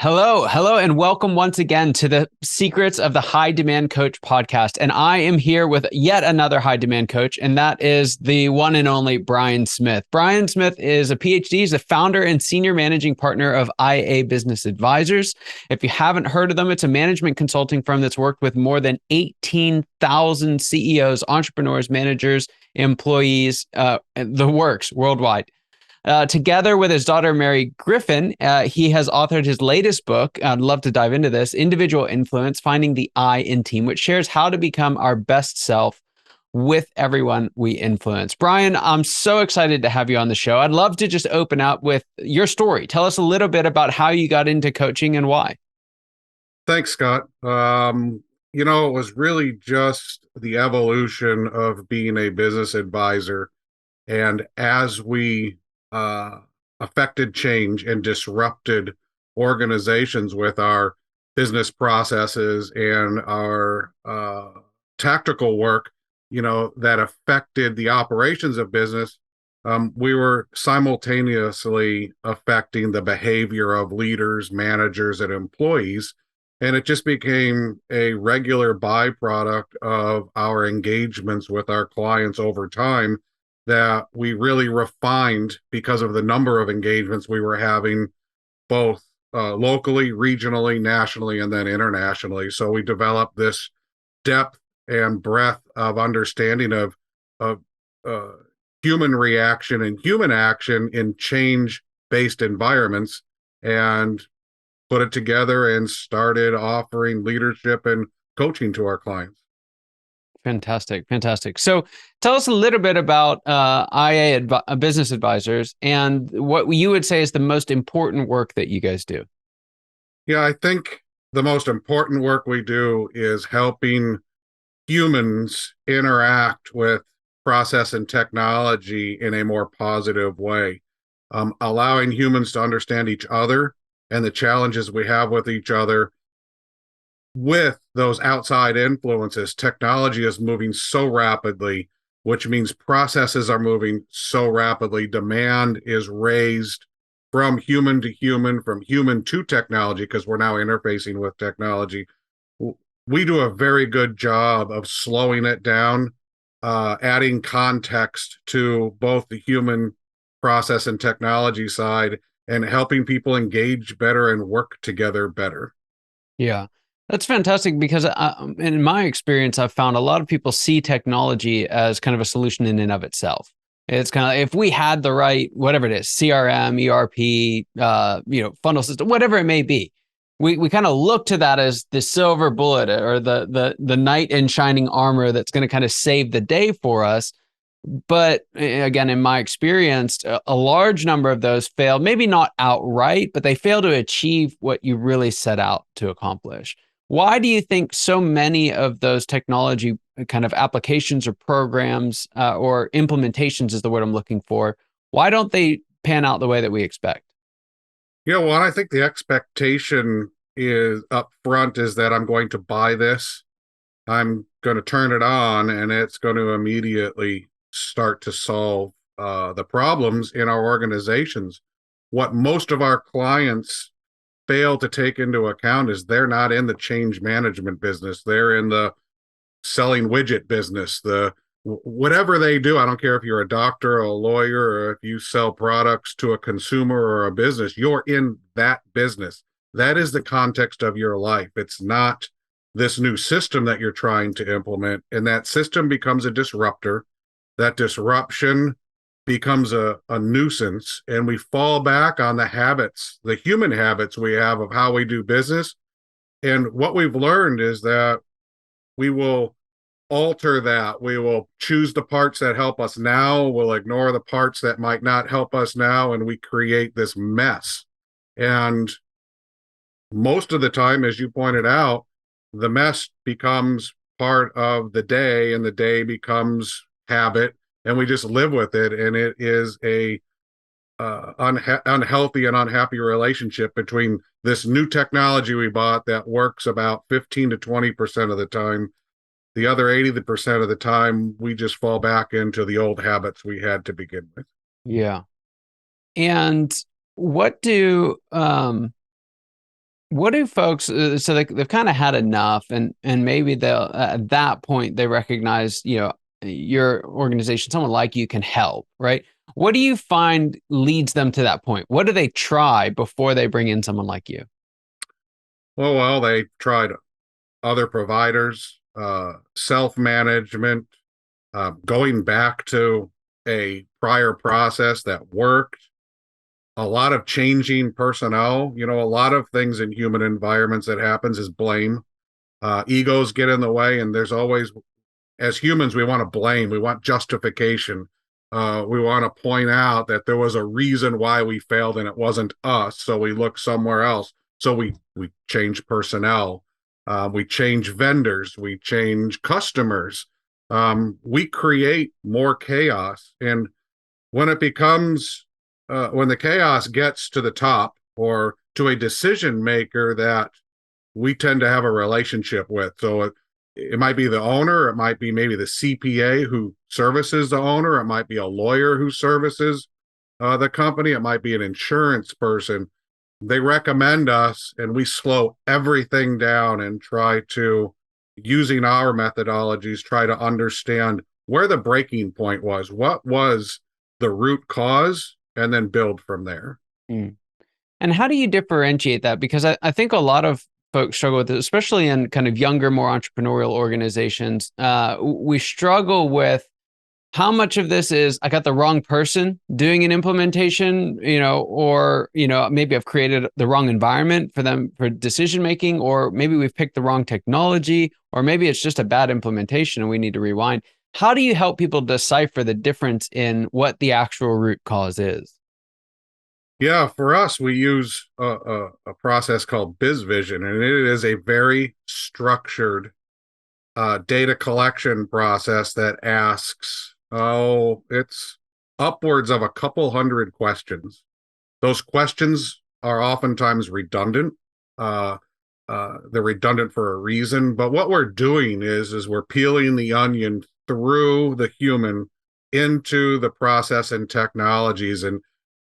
Hello, and welcome once again to the Secrets of the High Demand Coach podcast. And I am here with yet another high demand coach, and that is the one and only Brian Smith. Brian Smith is a PhD. He's a founder and senior managing partner of IA Business Advisors. If you haven't heard of them, it's a management consulting firm that's worked with more than 18,000 CEOs, entrepreneurs, managers, employees, the works worldwide. Together with his daughter, Mary Griffin, he has authored his latest book. I'd love to dive into this, Individual Influence, Finding the I in Team, which shares how to become our best self with everyone we influence. Brian, I'm so excited to have you on the show. I'd love to just open up with your story. Tell us a little bit about how you got into coaching and why. Thanks, Scott. It was really just the evolution of being a business advisor. And as we affected change and disrupted organizations with our business processes and our tactical work, that affected the operations of business, we were simultaneously affecting the behavior of leaders, managers, and employees. And it just became a regular byproduct of our engagements with our clients over time that we really refined because of the number of engagements we were having, both locally, regionally, nationally, and then internationally. So we developed this depth and breadth of understanding of human reaction and human action in change-based environments, and put it together and started offering leadership and coaching to our clients. Fantastic. So tell us a little bit about Business Advisors and what you would say is the most important work that you guys do. Yeah, I think the most important work we do is helping humans interact with process and technology in a more positive way, allowing humans to understand each other and the challenges we have with each other. With those outside influences, technology is moving so rapidly, which means processes are moving so rapidly. Demand is raised from human to human, from human to technology, because we're now interfacing with technology. We do a very good job of slowing it down, adding context to both the human process and technology side, and helping people engage better and work together better. Yeah, that's fantastic because in my experience, I've found a lot of people see technology as kind of a solution in and of itself. It's kind of like if we had the right, whatever it is, CRM, ERP, funnel system, whatever it may be, we kind of look to that as the silver bullet or the knight in shining armor that's going to kind of save the day for us. But again, in my experience, a large number of those fail, maybe not outright, but they fail to achieve what you really set out to accomplish. Why do you think so many of those technology kind of applications or programs or implementations is the word I'm looking for? Why don't they pan out the way that we expect? Yeah, well, I think the expectation is up front is that I'm going to buy this, I'm going to turn it on, and it's going to immediately start to solve the problems in our organizations. What most of our clients fail to take into account is they're not in the change management business. They're in the selling widget business, the whatever they do. I don't care if you're a doctor or a lawyer or if you sell products to a consumer or a business, you're in that business. That is the context of your life. It's not this new system that you're trying to implement, and that system becomes a disruptor. That disruption becomes a nuisance, and we fall back on the habits, the human habits we have of how we do business. And what we've learned is that we will alter that. We will choose the parts that help us now. We'll ignore the parts that might not help us now. And we create this mess. And most of the time, as you pointed out, the mess becomes part of the day, and the day becomes habit, and we just live with it. And it is a unhealthy and unhappy relationship between this new technology we bought that works about 15 to 20% of the time. The other 80% of the time, we just fall back into the old habits we had to begin with. Yeah. And what do What do folks, so they've kind of had enough, and maybe they'll, at that point, they recognize, your organization, someone like you can help, right? What do you find leads them to that point? What do they try before they bring in someone like you? Well, they tried other providers, self-management, going back to a prior process that worked, a lot of changing personnel. A lot of things in human environments that happens is blame. Egos get in the way, and there's always, as humans, we want to blame, we want justification. We want to point out that there was a reason why we failed and it wasn't us, so we look somewhere else. So we change personnel, we change vendors, we change customers, we create more chaos. And when it becomes when the chaos gets to the top or to a decision maker that we tend to have a relationship with. So it might be the owner, it might be maybe the CPA who services the owner, it might be a lawyer who services the company, it might be an insurance person. They recommend us, and we slow everything down and try to, using our methodologies, try to understand where the breaking point was, what was the root cause, and then build from there. Mm. And how do you differentiate that? Because I think a lot of folks struggle with it, especially in kind of younger, more entrepreneurial organizations. We struggle with how much of this is I got the wrong person doing an implementation, or, maybe I've created the wrong environment for them for decision making, or maybe we've picked the wrong technology, or maybe it's just a bad implementation and we need to rewind. How do you help people decipher the difference in what the actual root cause is? Yeah, for us, we use a process called BizVision, and it is a very structured data collection process that asks, it's upwards of a couple hundred questions. Those questions are oftentimes redundant. Uh, they're redundant for a reason, but what we're doing is we're peeling the onion through the human into the process and technologies and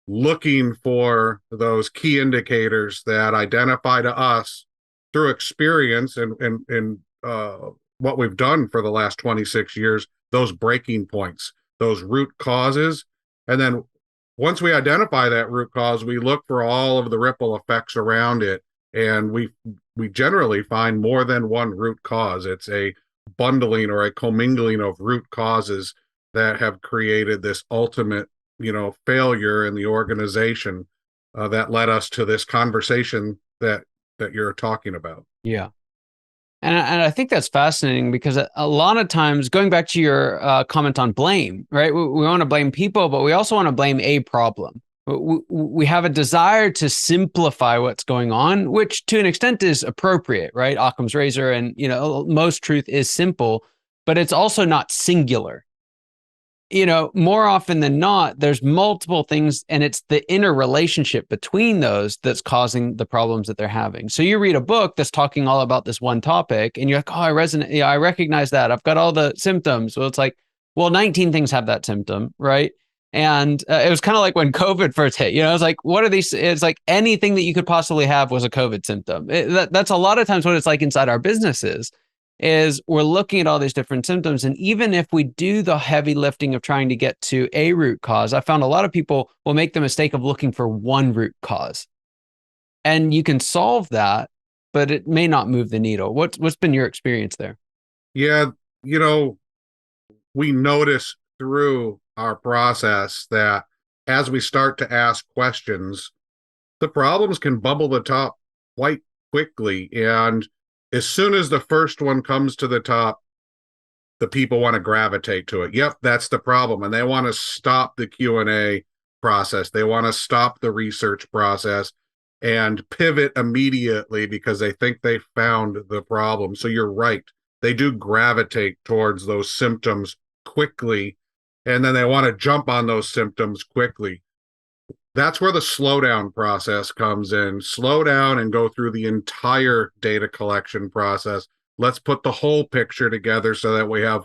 looking for those key indicators that identify to us through experience and what we've done for the last 26 years, those breaking points, those root causes. And then once we identify that root cause, we look for all of the ripple effects around it. And we generally find more than one root cause. It's a bundling or a commingling of root causes that have created this ultimate, failure in the organization that led us to this conversation that you're talking about. Yeah. And I think that's fascinating because a lot of times, going back to your comment on blame, right? We want to blame people, but we also want to blame a problem. We have a desire to simplify what's going on, which to an extent is appropriate, right? Occam's razor, and most truth is simple, but it's also not singular. More often than not, there's multiple things, and it's the interrelationship between those that's causing the problems that they're having. So you read a book that's talking all about this one topic, and you're like, oh, I resonate. Yeah, I recognize that. I've got all the symptoms. Well, it's like, well, 19 things have that symptom, right? And it was kind of like when COVID first hit. It's like, what are these? It's like anything that you could possibly have was a COVID symptom. That's a lot of times what it's like inside our businesses. Is we're looking at all these different symptoms. And even if we do the heavy lifting of trying to get to a root cause, I found a lot of people will make the mistake of looking for one root cause. And you can solve that, but it may not move the needle. What's been your experience there? Yeah, we notice through our process that as we start to ask questions, the problems can bubble the top quite quickly. And as soon as the first one comes to the top, the people want to gravitate to it. Yep, that's the problem. And they want to stop the Q&A process. They want to stop the research process and pivot immediately because they think they found the problem. So you're right. They do gravitate towards those symptoms quickly, and then they want to jump on those symptoms quickly. That's where the slowdown process comes in. Slow down and go through the entire data collection process. Let's put the whole picture together so that we have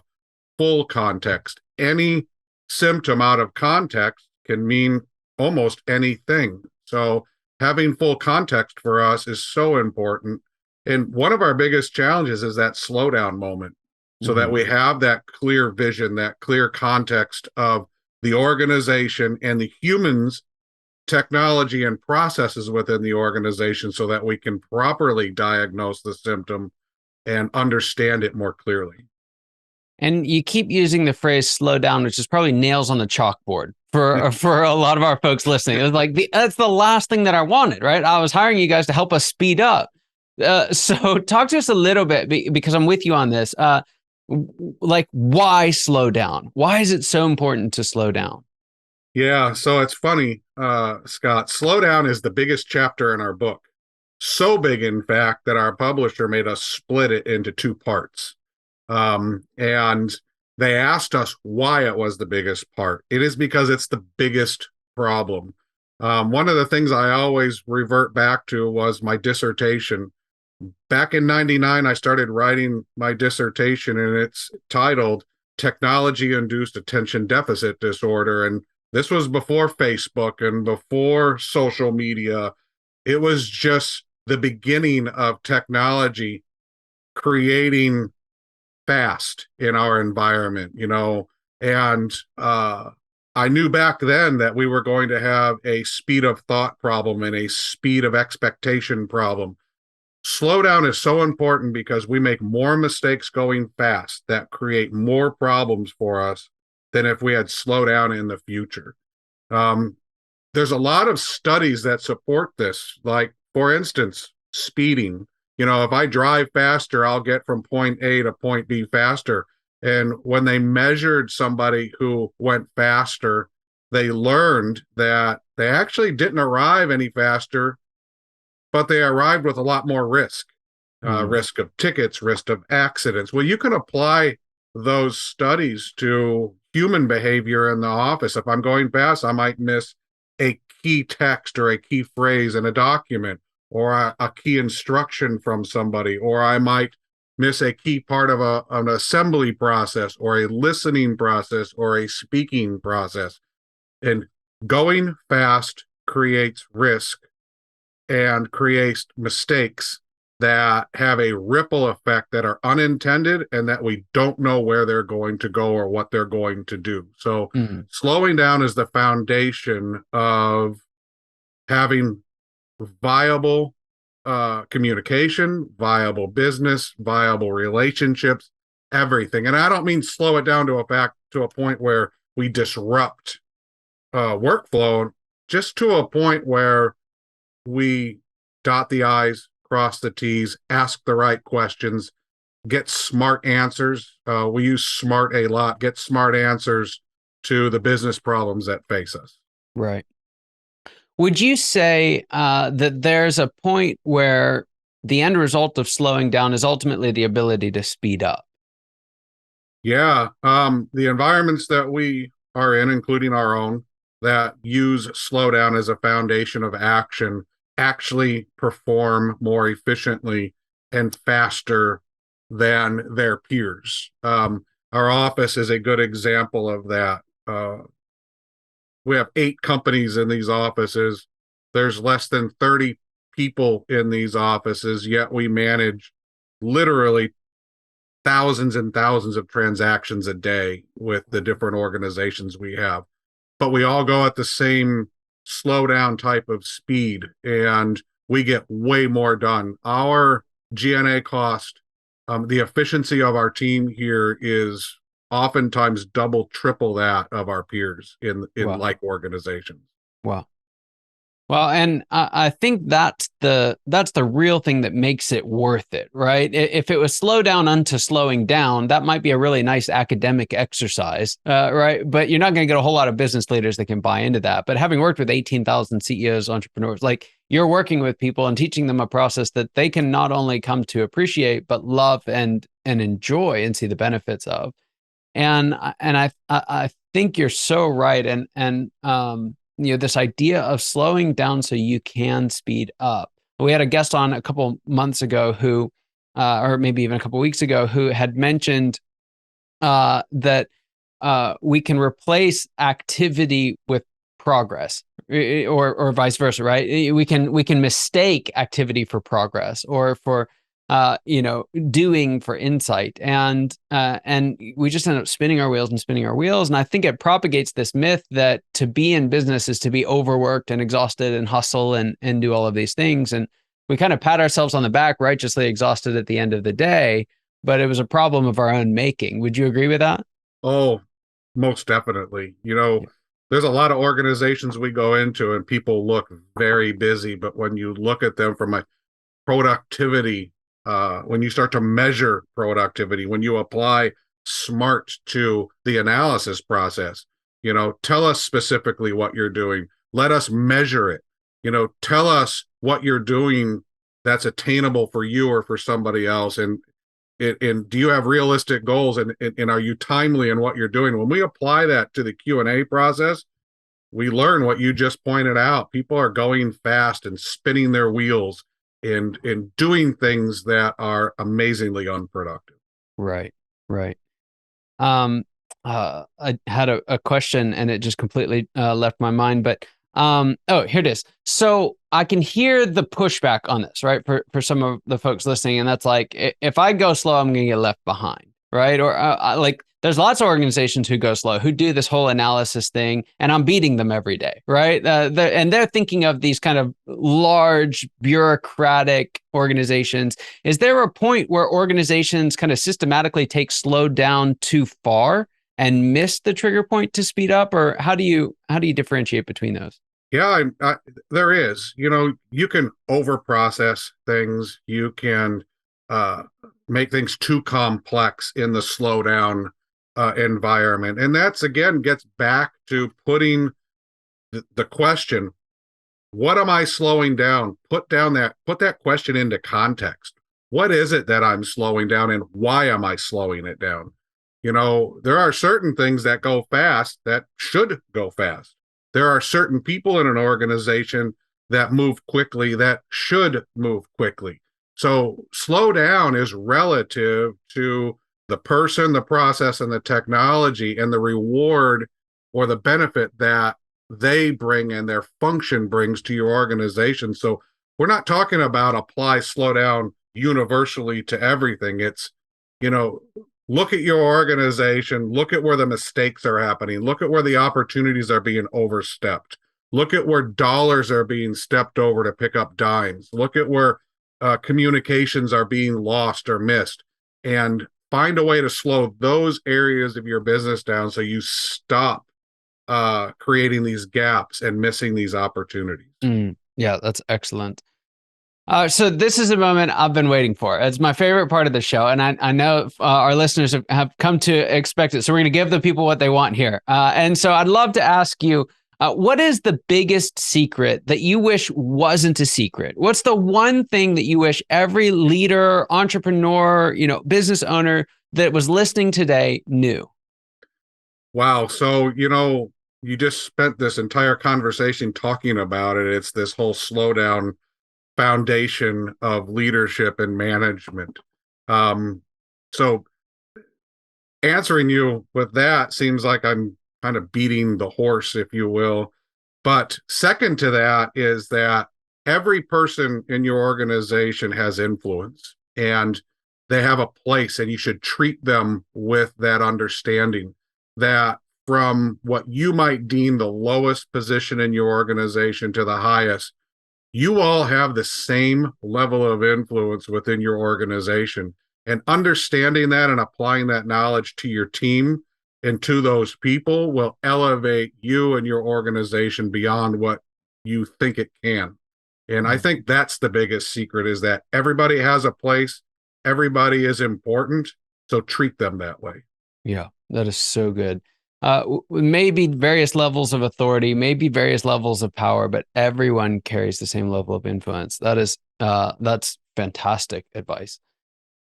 full context. Any symptom out of context can mean almost anything. So having full context for us is so important. And one of our biggest challenges is that slowdown moment, so that we have that clear vision, that clear context of the organization and the humans, technology, and processes within the organization, so that we can properly diagnose the symptom and understand it more clearly. And you keep using the phrase slow down, which is probably nails on the chalkboard for a lot of our folks listening. It's like, that's the last thing that I wanted, right? I was hiring you guys to help us speed up. So talk to us a little bit, because I'm with you on this. Like, why slow down? Why is it so important to slow down? Yeah, so it's funny, Scott. Slowdown is the biggest chapter in our book. So big, in fact, that our publisher made us split it into two parts. And they asked us why it was the biggest part. It is because it's the biggest problem. One of the things I always revert back to was my dissertation. Back in 99, I started writing my dissertation, and it's titled Technology-Induced Attention Deficit Disorder. And this was before Facebook and before social media. It was just the beginning of technology creating fast in our environment, and I knew back then that we were going to have a speed of thought problem and a speed of expectation problem. Slowdown is so important because we make more mistakes going fast that create more problems for us than if we had slowed down in the future. There's a lot of studies that support this, like, for instance, speeding. If I drive faster, I'll get from point A to point B faster. And when they measured somebody who went faster, they learned that they actually didn't arrive any faster, but they arrived with a lot more risk. Risk of tickets, risk of accidents. Well, you can apply those studies to human behavior in the office. If I'm going fast, I might miss a key text or a key phrase in a document, or a key instruction from somebody, or I might miss a key part of an assembly process, or a listening process, or a speaking process. And going fast creates risk and creates mistakes that have a ripple effect that are unintended and that we don't know where they're going to go or what they're going to do. So slowing down is the foundation of having viable communication, viable business, viable relationships, everything. And I don't mean slow it down to a point where we disrupt workflow, just to a point where we dot the I's, cross the T's, ask the right questions, get smart answers. We use SMART a lot. Get smart answers to the business problems that face us. Right. Would you say that there's a point where the end result of slowing down is ultimately the ability to speed up? Yeah. The environments that we are in, including our own, that use slowdown as a foundation of action, actually perform more efficiently and faster than their peers. Our office is a good example of that. We have 8 companies in these offices. There's less than 30 people in these offices, yet we manage literally thousands and thousands of transactions a day with the different organizations we have. But we all go at the same slowdown type of speed, and we get way more done. Our G&A cost, the efficiency of our team here is oftentimes double, triple that of our peers in Wow. like organizations. Wow. Well, and I think that's the real thing that makes it worth it, right? If it was slow down unto slowing down, that might be a really nice academic exercise, right? But you're not going to get a whole lot of business leaders that can buy into that. But having worked with 18,000 CEOs, entrepreneurs, like, you're working with people and teaching them a process that they can not only come to appreciate, but love and enjoy and see the benefits of. And I think you're so right. And this idea of slowing down so you can speed up. We had a guest on a couple months ago who, or maybe even a couple weeks ago, who had mentioned that we can replace activity with progress, or vice versa, right? We can mistake activity for progress, or for doing for insight, and we just end up spinning our wheels and spinning our wheels. And I think it propagates this myth that to be in business is to be overworked and exhausted and hustle and do all of these things. And we kind of pat ourselves on the back, righteously exhausted at the end of the day, but it was a problem of our own making. Would you agree with that? Oh, most definitely. There's a lot of organizations we go into and people look very busy, but when you look at them from a productivity, when you start to measure productivity, when you apply SMART to the analysis process, tell us specifically what you're doing. Let us measure it. Tell us what you're doing that's attainable for you or for somebody else. And do you have realistic goals, and are you timely in what you're doing? When we apply that to the Q&A process, we learn what you just pointed out. People are going fast and spinning their wheels and doing things that are amazingly unproductive. Right. I had a question and it just completely left my mind, but here it is. So I can hear the pushback on this, right? For some of the folks listening, and that's like, if I go slow, I'm going to get left behind, right? Or like, there's lots of organizations who go slow, who do this whole analysis thing, and I'm beating them every day, right? And they're thinking of these kind of large bureaucratic organizations. Is there a point where organizations kind of systematically take slowed down too far and miss the trigger point to speed up, or how do you differentiate between those? Yeah, there is. You can over process things. You can make things too complex in the slowdown environment. And that's, again, gets back to putting the question, what am I slowing down? Put that question into context. What is it that I'm slowing down, and why am I slowing it down? There are certain things that go fast that should go fast. There are certain people in an organization that move quickly that should move quickly. So slow down is relative to the person, the process, and the technology, and the reward or the benefit that they bring and their function brings to your organization. So we're not talking about apply slow down universally to everything. It's, look at your organization, look at where the mistakes are happening, look at where the opportunities are being overstepped, look at where dollars are being stepped over to pick up dimes, look at where communications are being lost or missed, and find a way to slow those areas of your business down so you stop creating these gaps and missing these opportunities. Yeah, that's excellent. So this is a moment I've been waiting for. It's my favorite part of the show, and I know our listeners have come to expect it. So we're going to give the people what they want here. And so I'd love to ask you, what is the biggest secret that you wish wasn't a secret? What's the one thing that you wish every leader, entrepreneur, business owner that was listening today knew? Wow. So, you just spent this entire conversation talking about it. It's this whole slowdown foundation of leadership and management. So answering you with that seems like I'm kind of beating the horse, if you will. But second to that is that every person in your organization has influence, and they have a place, and you should treat them with that understanding that from what you might deem the lowest position in your organization to the highest, you all have the same level of influence within your organization. And understanding that and applying that knowledge to your team and to those people will elevate you and your organization beyond what you think it can. And I think that's the biggest secret, is that everybody has a place, everybody is important, so treat them that way. Yeah, that is so good. Maybe various levels of authority, maybe various levels of power, but everyone carries the same level of influence. That's fantastic advice.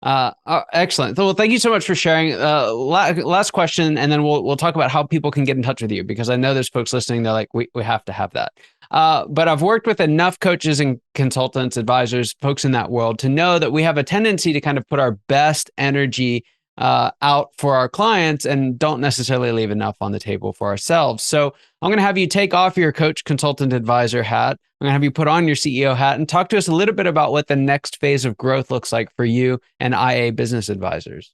Excellent. Well, thank you so much for sharing. Last question, and then we'll talk about how people can get in touch with you, because I know there's folks listening. They're like, we have to have that. But I've worked with enough coaches and consultants, advisors, folks in that world to know that we have a tendency to kind of put our best energy out for our clients and don't necessarily leave enough on the table for ourselves. So I'm going to have you take off your coach, consultant, advisor hat. I'm going to have you put on your CEO hat and talk to us a little bit about what the next phase of growth looks like for you and IA Business Advisors.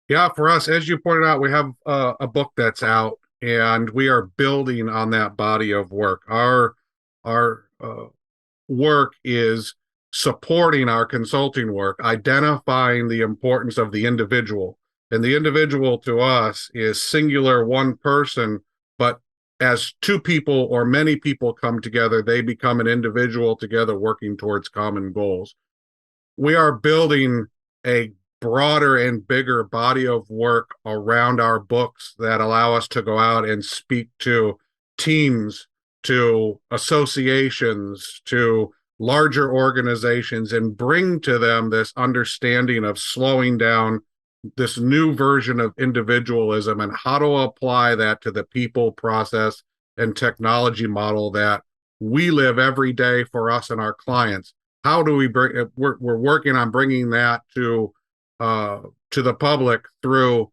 Yeah, for us, as you pointed out, we have a book that's out, and we are building on that body of work. Our work is supporting our consulting work, identifying the importance of the individual. And the individual to us is singular, one person, but as two people or many people come together, they become an individual together working towards common goals. We are building a broader and bigger body of work around our books that allow us to go out and speak to teams, to associations, to larger organizations, and bring to them this understanding of slowing down, this new version of individualism, and how to apply that to the people, process, and technology model that we live every day for us and our clients. How do we bring? We're working on bringing that to the public through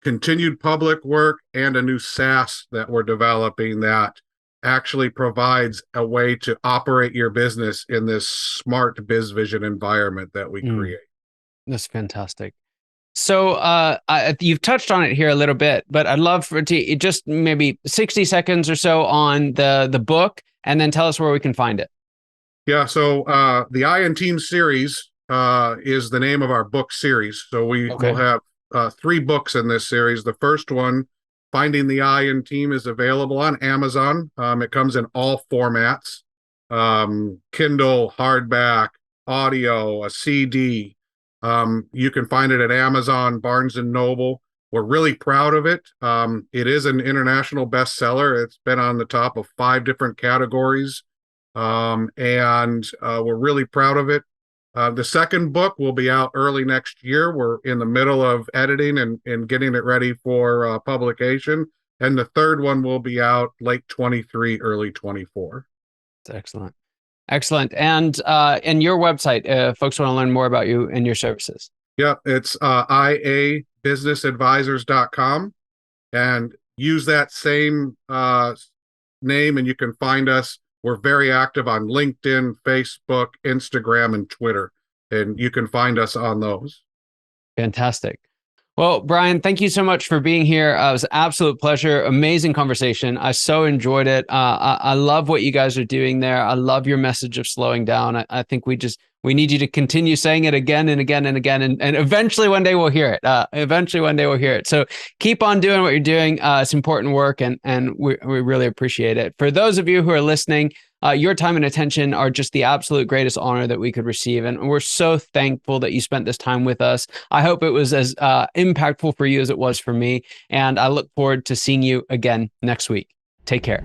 continued public work and a new SaaS that we're developing that actually provides a way to operate your business in this smart BizVision environment that we create. That's fantastic. So you've touched on it here a little bit, but I'd love for to just maybe 60 seconds or so on the book, and then tell us where we can find it. Yeah, so the I and Team series is the name of our book series. So we will have 3 books in this series. The first one, Finding the I and Team, is available on Amazon. It comes in all formats, Kindle, hardback, audio, a CD. You can find it at Amazon, Barnes and Noble. We're really proud of it. It is an international bestseller. It's been on the top of 5 different categories. And we're really proud of it. The second book will be out early next year. We're in the middle of editing and getting it ready for publication. And the third one will be out late 23, early 24. That's excellent. Excellent. And your website, folks want to learn more about you and your services. Yeah, it's iabusinessadvisors.com, and use that same name and you can find us. We're very active on LinkedIn, Facebook, Instagram, and Twitter, and you can find us on those. Fantastic. Well, Brian, thank you so much for being here. It was an absolute pleasure. Amazing conversation. I so enjoyed it. I love what you guys are doing there. I love your message of slowing down. I think we need you to continue saying it again and again and again. And eventually one day we'll hear it. So keep on doing what you're doing. It's important work, and we really appreciate it. For those of you who are listening, your time and attention are just the absolute greatest honor that we could receive. And we're so thankful that you spent this time with us. I hope it was as impactful for you as it was for me. And I look forward to seeing you again next week. Take care.